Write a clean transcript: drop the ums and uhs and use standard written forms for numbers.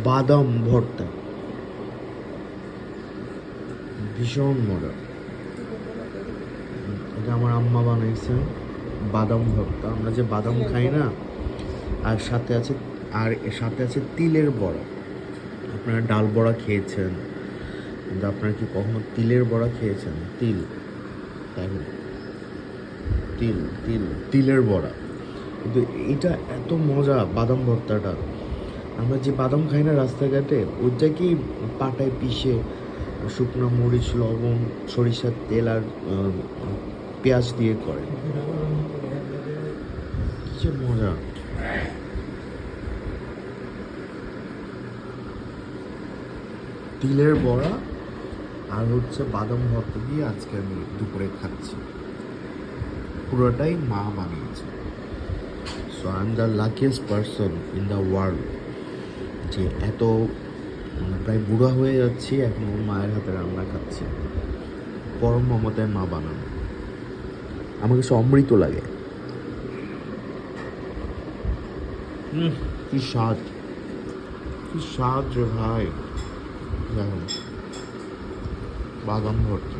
বাদাম ভর্তা, ভীষণ মজা। এটা আমার আম্মা বানাইছে, বাদাম ভর্তা। আমরা যে বাদাম খাই না, আর সাথে আছে, আর এর সাথে আছে তিলের বড়া। আপনারা ডাল বড়া খেয়েছেন, কিন্তু আপনারা কি কখনো তিলের বড়া খেয়েছেন? তিল, দেখেন, তিল তিল তিলের বড়া। কিন্তু এটা এত মজা বাদাম ভর্তাটা। আমরা যে বাদাম খাই না রাস্তাঘাটে, ওইটা কি পাটায় পিষে শুকনো মরিচ, লবণ, সরিষার তেল আর পেঁয়াজ দিয়ে করে, কি যে মজা। তিলের বড়া আর হচ্ছে বাদাম ভর্তা দিয়ে আজকে আমি দুপুরে খাচ্ছি। পুরোটাই মা বানিয়েছে। So I am the luckiest person in the world, যে এত প্রায় বুড়া হয়ে যাচ্ছি, এখন ওর মায়ের হাতে রান্না খাচ্ছি। পরম মমতায় মা বানানো, আমার কাছে অমৃত লাগে। কি স্বাদ, কি স্বাদ রে ভাই। দেখুন, বাদাম ভর্তা।